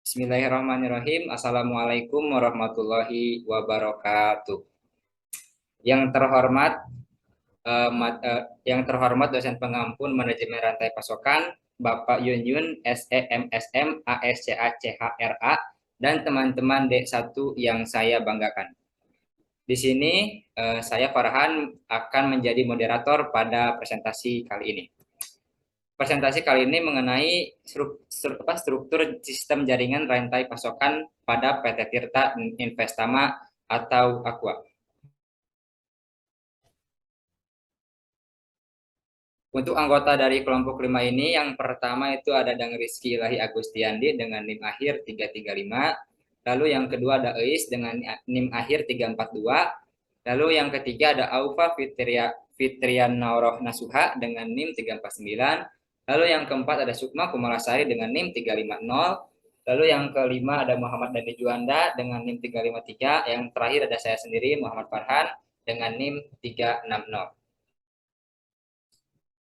Bismillahirrahmanirrahim. Assalamualaikum warahmatullahi wabarakatuh. Yang terhormat, yang terhormat dosen pengampun manajemen rantai pasokan, Bapak Yun Yun, SEMSM, ASCACHRA, dan teman-teman D1 yang saya banggakan. Di sini saya Farhan akan menjadi moderator pada presentasi kali ini. Presentasi kali ini mengenai struktur sistem jaringan rantai pasokan pada PT Tirta Investama atau Aqua. Untuk anggota dari kelompok 5 ini, yang pertama itu ada Dang Rizky Ilahi Agustiandi dengan NIM akhir 335, lalu yang kedua ada Eis dengan NIM akhir 342, lalu yang ketiga ada Aufa Fitrian Naoroh Nasuha dengan NIM 349, lalu yang keempat ada Sukma Kumalasari dengan NIM 350, lalu yang kelima ada Muhammad Dani Juanda dengan NIM 353, yang terakhir ada saya sendiri Muhammad Farhan dengan NIM 360.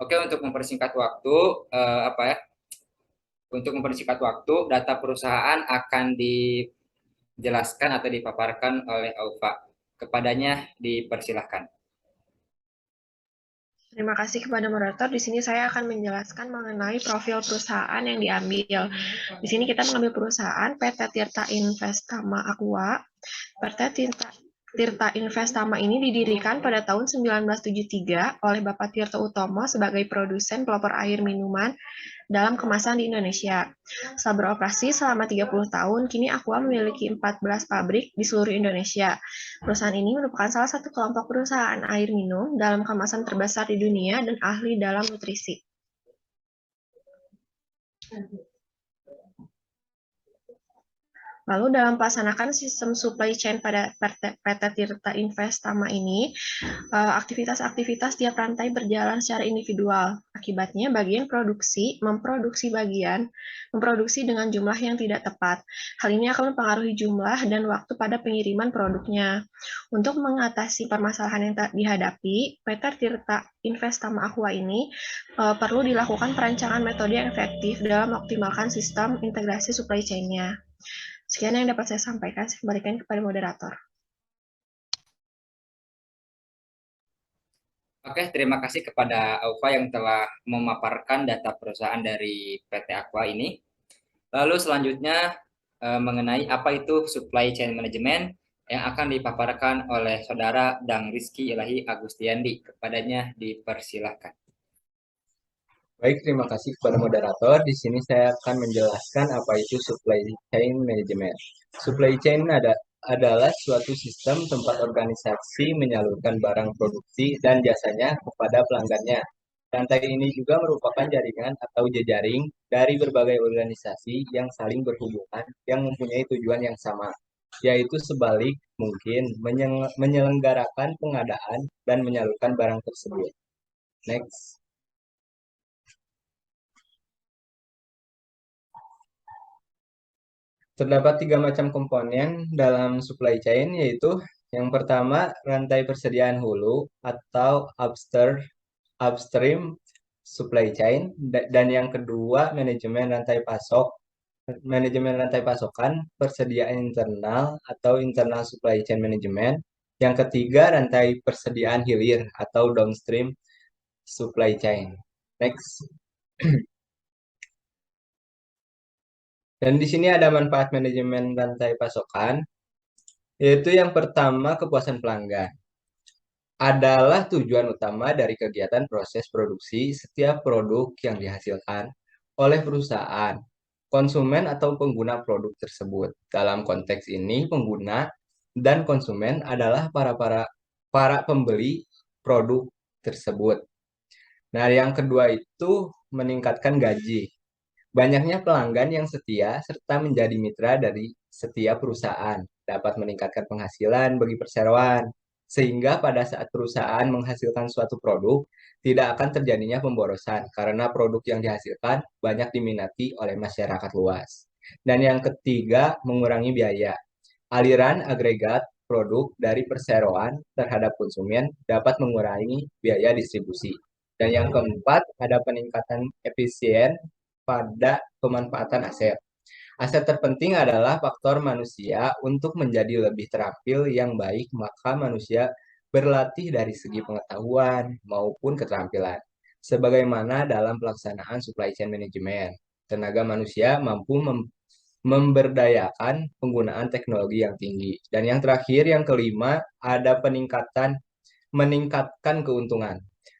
Oke, untuk mempersingkat waktu, apa ya? Untuk mempersingkat waktu, data perusahaan akan dijelaskan atau dipaparkan oleh Aufa. Kepadanya dipersilahkan. Terima kasih kepada moderator. Di sini saya akan menjelaskan mengenai profil perusahaan yang diambil. Di sini kita mengambil perusahaan PT Tirta Investama Aqua. PT Tirta Investama ini didirikan pada tahun 1973 oleh Bapak Tirta Utomo sebagai produsen pelopor air minuman dalam kemasan di Indonesia. Setelah beroperasi selama 30 tahun, kini Aqua memiliki 14 pabrik di seluruh Indonesia. Perusahaan ini merupakan salah satu kelompok perusahaan air minum dalam kemasan terbesar di dunia dan ahli dalam nutrisi. Lalu dalam melaksanakan sistem supply chain pada PT Tirta Investama ini, aktivitas-aktivitas tiap rantai berjalan secara individual. Akibatnya bagian produksi memproduksi dengan jumlah yang tidak tepat. Hal ini akan mempengaruhi jumlah dan waktu pada pengiriman produknya. Untuk mengatasi permasalahan yang dihadapi, PT Tirta Investama Aqua ini perlu dilakukan perancangan metode yang efektif dalam mengoptimalkan sistem integrasi supply chain-nya. Sekian yang dapat saya sampaikan, saya kembalikan kepada moderator. Oke, terima kasih kepada Aufa yang telah memaparkan data perusahaan dari PT Aqua ini. Lalu selanjutnya mengenai apa itu supply chain management yang akan dipaparkan oleh saudara Dang Rizky Ilahi Agustiandi. Kepadanya dipersilahkan. Baik, terima kasih kepada moderator. Di sini saya akan menjelaskan apa itu supply chain management. Supply chain adalah suatu sistem tempat organisasi menyalurkan barang produksi dan jasanya kepada pelanggannya. Rantai ini juga merupakan jaringan atau jejaring dari berbagai organisasi yang saling berhubungan yang mempunyai tujuan yang sama, yaitu sebalik mungkin menyelenggarakan pengadaan dan menyalurkan barang tersebut. Next. Terdapat 3 macam komponen dalam supply chain, yaitu yang pertama rantai persediaan hulu atau upstream supply chain, dan yang kedua manajemen rantai pasokan persediaan internal atau internal supply chain management. Yang ketiga rantai persediaan hilir atau downstream supply chain. Next. Dan di sini ada manfaat manajemen rantai pasokan, yaitu yang pertama kepuasan pelanggan. Adalah tujuan utama dari kegiatan proses produksi setiap produk yang dihasilkan oleh perusahaan, konsumen atau pengguna produk tersebut. Dalam konteks ini, pengguna dan konsumen adalah para pembeli produk tersebut. Nah, yang kedua itu meningkatkan gaji. Banyaknya pelanggan yang setia serta menjadi mitra dari setiap perusahaan dapat meningkatkan penghasilan bagi perseroan, sehingga pada saat perusahaan menghasilkan suatu produk, tidak akan terjadinya pemborosan karena produk yang dihasilkan banyak diminati oleh masyarakat luas. Dan yang ketiga, mengurangi biaya. Aliran agregat produk dari perseroan terhadap konsumen dapat mengurangi biaya distribusi. Dan yang keempat, ada peningkatan efisien pada pemanfaatan aset. Aset terpenting adalah faktor manusia untuk menjadi lebih terampil yang baik, maka manusia berlatih dari segi pengetahuan maupun keterampilan. Sebagaimana dalam pelaksanaan supply chain management, tenaga manusia mampu memberdayakan penggunaan teknologi yang tinggi. Dan yang terakhir, yang kelima, ada meningkatkan keuntungan.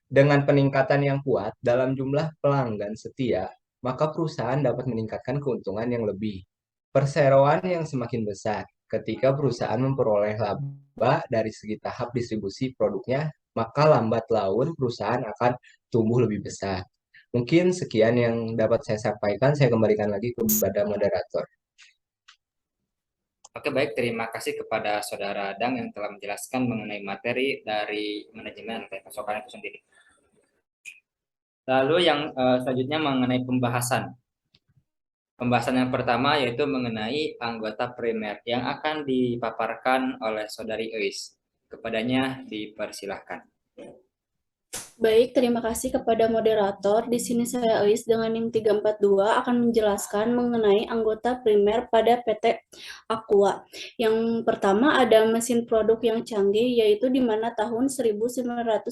Dengan peningkatan yang kuat dalam jumlah pelanggan setia, maka perusahaan dapat meningkatkan keuntungan yang lebih. Perseroan yang semakin besar ketika perusahaan memperoleh laba dari segi tahap distribusi produknya, maka lambat laun perusahaan akan tumbuh lebih besar. Mungkin sekian yang dapat saya sampaikan. Saya kembalikan lagi kepada moderator. Oke, baik. Terima kasih kepada Saudara Dang yang telah menjelaskan mengenai materi dari manajemen rantai pasokan itu sendiri. Lalu yang selanjutnya mengenai pembahasan. Pembahasan yang pertama yaitu mengenai anggota primer yang akan dipaparkan oleh Saudari Eis. Kepadanya dipersilahkan. Baik, terima kasih kepada moderator. Di sini saya Ais dengan NIM 342 akan menjelaskan mengenai anggota primer pada PT Aqua. Yang pertama ada mesin produk yang canggih, yaitu di mana tahun 1987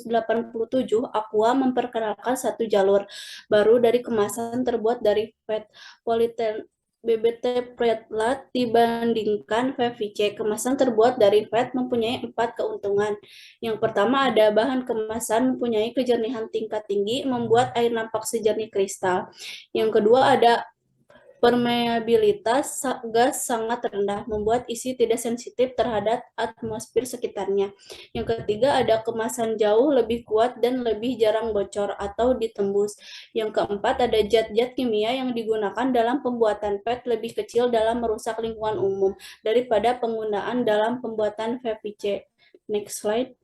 Aqua memperkenalkan satu jalur baru dari kemasan terbuat dari PET polyethylene BBT Pretlat dibandingkan PVC. Kemasan terbuat dari PET mempunyai 4 keuntungan. Yang pertama ada bahan kemasan mempunyai kejernihan tingkat tinggi, membuat air nampak sejernih kristal. Yang kedua ada permeabilitas gas sangat rendah, membuat isi tidak sensitif terhadap atmosfer sekitarnya. Yang ketiga ada kemasan jauh lebih kuat dan lebih jarang bocor atau ditembus. Yang keempat ada zat-zat kimia yang digunakan dalam pembuatan PET lebih kecil dalam merusak lingkungan umum daripada penggunaan dalam pembuatan PVC. Next slide.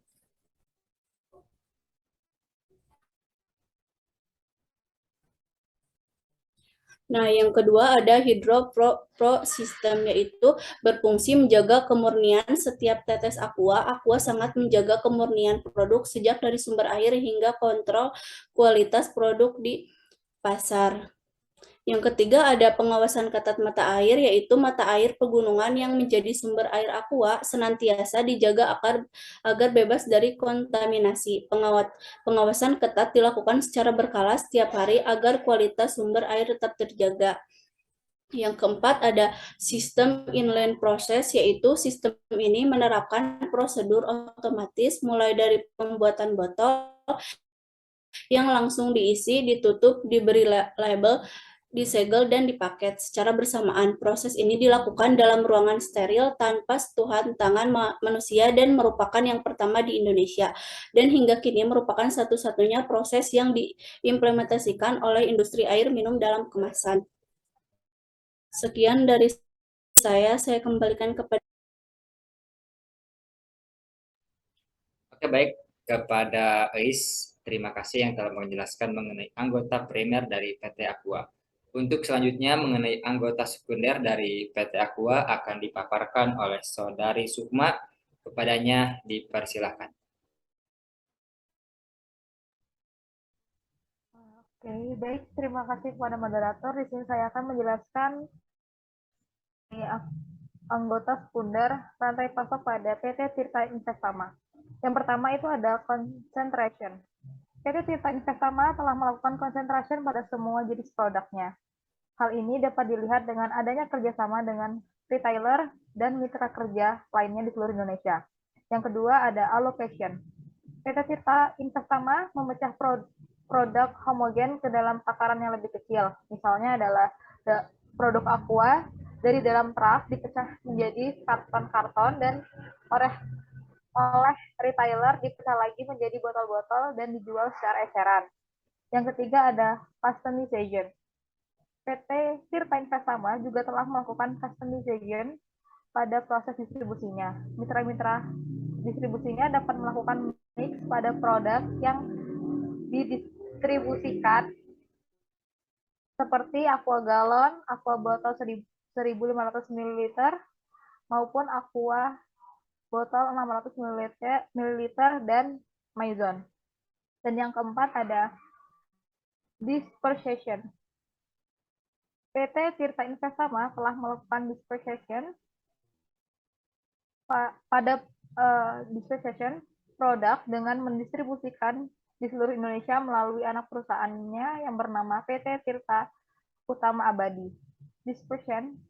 Nah, yang kedua ada hydropro system, yaitu berfungsi menjaga kemurnian setiap tetes aqua. Aqua sangat menjaga kemurnian produk sejak dari sumber air hingga kontrol kualitas produk di pasar. Yang ketiga ada pengawasan ketat mata air, yaitu mata air pegunungan yang menjadi sumber air aqua senantiasa dijaga agar bebas dari kontaminasi. Pengawasan ketat dilakukan secara berkala setiap hari agar kualitas sumber air tetap terjaga. Yang keempat ada sistem inline process, yaitu sistem ini menerapkan prosedur otomatis mulai dari pembuatan botol yang langsung diisi, ditutup, diberi label, disegel, dan dipaket secara bersamaan. Proses ini dilakukan dalam ruangan steril tanpa sentuhan tangan manusia dan merupakan yang pertama di Indonesia. Dan hingga kini merupakan satu-satunya proses yang diimplementasikan oleh industri air minum dalam kemasan. Sekian dari saya kembalikan kepada. Oke, baik. Kepada Eis, terima kasih yang telah menjelaskan mengenai anggota primer dari PT Aqua. Untuk selanjutnya mengenai anggota sekunder dari PT Aqua akan dipaparkan oleh Saudari Sukma. Kepadanya dipersilahkan. Oke, baik. Terima kasih kepada moderator. Di sini saya akan menjelaskan anggota sekunder rantai pasok pada PT Tirta Investama. Yang pertama itu ada concentration. PT Tirta Investama telah melakukan concentration pada semua jenis produknya. Hal ini dapat dilihat dengan adanya kerjasama dengan retailer dan mitra kerja lainnya di seluruh Indonesia. Yang kedua ada allocation. PT Tirta Investama memecah produk homogen ke dalam takaran yang lebih kecil. Misalnya adalah produk aqua dari dalam truk dipecah menjadi karton-karton dan oleh retailer dipecah lagi menjadi botol-botol dan dijual secara eceran. Yang ketiga ada customization. PT Tirta Investama juga telah melakukan customization pada proses distribusinya. Mitra-mitra distribusinya dapat melakukan mix pada produk yang didistribusikan seperti aqua galon, aqua botol 1.500 ml, maupun aqua botol 600 ml dan maison. Dan yang keempat ada dispersion. PT Tirta Investama telah melakukan disposition pada disposition produk dengan mendistribusikan di seluruh Indonesia melalui anak perusahaannya yang bernama PT Tirta Utama Abadi. Disposition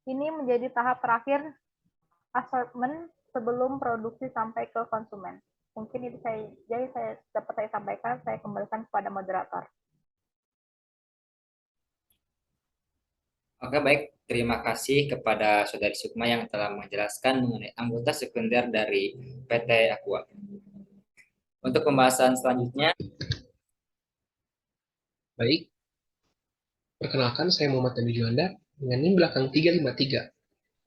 ini menjadi tahap terakhir assortment sebelum produksi sampai ke konsumen. Mungkin itu saya dapat saya sampaikan, saya kembalikan kepada moderator. Oke, baik. Terima kasih kepada Saudari Sukma yang telah menjelaskan mengenai anggota sekunder dari PT Aqua. Untuk pembahasan selanjutnya, Baik, perkenalkan saya Muhammad Nabi Juanda dengan NIM belakang 353.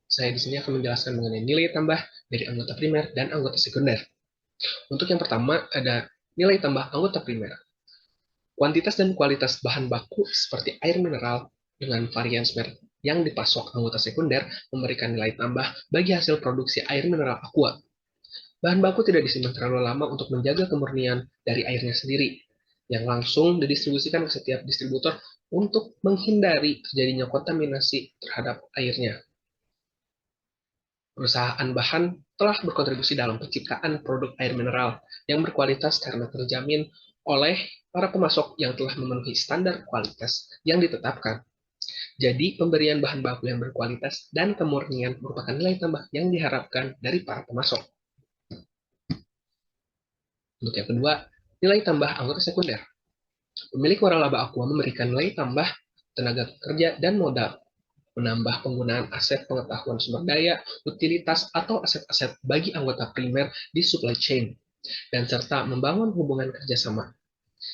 Saya di sini akan menjelaskan mengenai nilai tambah dari anggota primer dan anggota sekunder. Untuk yang pertama ada nilai tambah anggota primer. Kuantitas dan kualitas bahan baku seperti air mineral dengan varian merek yang dipasok anggota sekunder memberikan nilai tambah bagi hasil produksi air mineral Aqua. Bahan baku tidak disimpan terlalu lama untuk menjaga kemurnian dari airnya sendiri, yang langsung didistribusikan ke setiap distributor untuk menghindari terjadinya kontaminasi terhadap airnya. Perusahaan bahan telah berkontribusi dalam penciptaan produk air mineral yang berkualitas karena terjamin oleh para pemasok yang telah memenuhi standar kualitas yang ditetapkan. Jadi, pemberian bahan baku yang berkualitas dan kemurnian merupakan nilai tambah yang diharapkan dari para pemasok. Untuk yang kedua, nilai tambah anggota sekunder. Pemilik waralaba Aqua memberikan nilai tambah tenaga kerja dan modal, menambah penggunaan aset pengetahuan sumber daya, utilitas, atau aset-aset bagi anggota primer di supply chain, dan serta membangun hubungan kerjasama.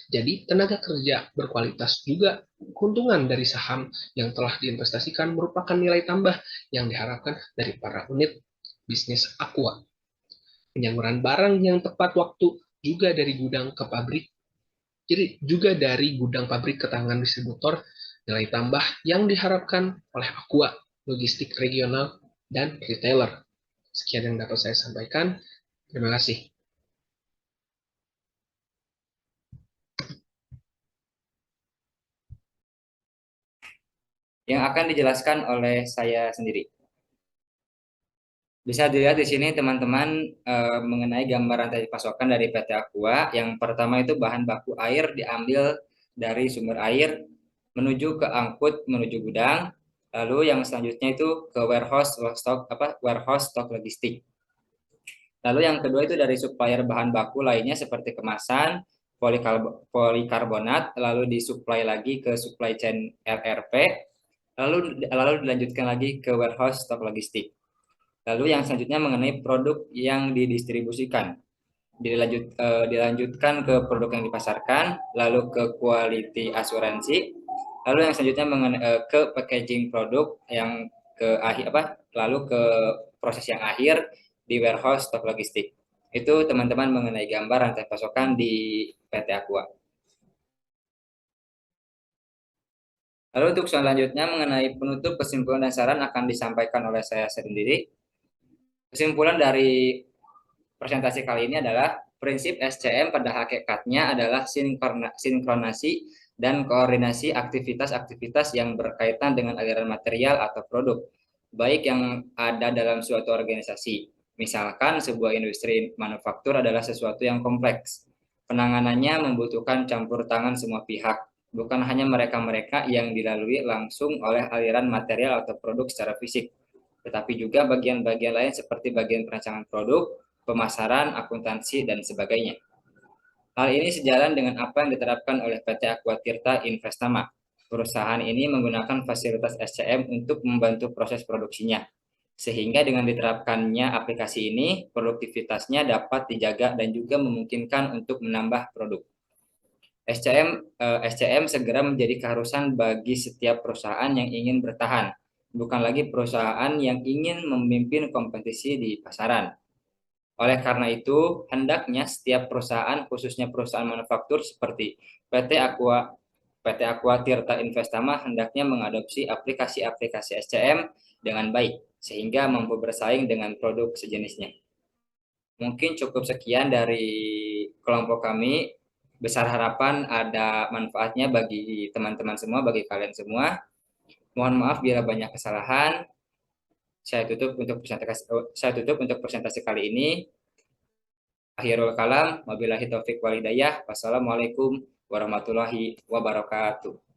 Jadi, tenaga kerja berkualitas juga keuntungan dari saham yang telah diinvestasikan merupakan nilai tambah yang diharapkan dari para unit bisnis Aqua. Penyaluran barang yang tepat waktu juga dari gudang ke pabrik, jadi juga dari gudang pabrik ke tangan distributor, nilai tambah yang diharapkan oleh Aqua, logistik regional, dan retailer. Sekian yang dapat saya sampaikan. Terima kasih. yang akan dijelaskan oleh saya sendiri. Bisa dilihat di sini teman-teman mengenai gambaran tadi pasokan dari PT Aqua. Yang pertama itu bahan baku air diambil dari sumber air menuju ke angkut menuju gudang. Lalu yang selanjutnya itu ke warehouse stock logistik. Lalu yang kedua itu dari supplier bahan baku lainnya seperti kemasan, polikarbonat, lalu disuplai lagi ke supply chain RRP, lalu dilanjutkan lagi ke warehouse stock logistik. Lalu yang selanjutnya mengenai produk yang didistribusikan. Dilanjutkan ke produk yang dipasarkan, lalu ke quality asuransi, lalu yang selanjutnya ke packaging produk yang lalu ke proses yang akhir di warehouse stock logistik. Itu teman-teman mengenai gambar rantai pasokan di PT Aqua. Lalu untuk selanjutnya mengenai penutup, kesimpulan dan saran akan disampaikan oleh saya sendiri. Kesimpulan dari presentasi kali ini adalah prinsip SCM pada hakikatnya adalah sinkronasi dan koordinasi aktivitas-aktivitas yang berkaitan dengan aliran material atau produk, baik yang ada dalam suatu organisasi. Misalkan sebuah industri manufaktur adalah sesuatu yang kompleks. Penanganannya membutuhkan campur tangan semua pihak, bukan hanya mereka-mereka yang dilalui langsung oleh aliran material atau produk secara fisik, tetapi juga bagian-bagian lain seperti bagian perancangan produk, pemasaran, akuntansi, dan sebagainya. Hal ini sejalan dengan apa yang diterapkan oleh PT Aqua Tirta Investama. Perusahaan ini menggunakan fasilitas SCM untuk membantu proses produksinya. Sehingga dengan diterapkannya aplikasi ini, produktivitasnya dapat dijaga dan juga memungkinkan untuk menambah produk. SCM segera menjadi keharusan bagi setiap perusahaan yang ingin bertahan, bukan lagi perusahaan yang ingin memimpin kompetisi di pasaran. Oleh karena itu, hendaknya setiap perusahaan, khususnya perusahaan manufaktur seperti PT Aqua Tirta Investama, hendaknya mengadopsi aplikasi-aplikasi SCM dengan baik, sehingga mampu bersaing dengan produk sejenisnya. Mungkin cukup sekian dari kelompok kami. Besar harapan ada manfaatnya bagi teman-teman semua, bagi kalian semua. Mohon maaf bila banyak kesalahan. Saya tutup untuk presentasi kali ini. Akhirul kalam, wabillahi taufik walhidayah. Wassalamualaikum warahmatullahi wabarakatuh.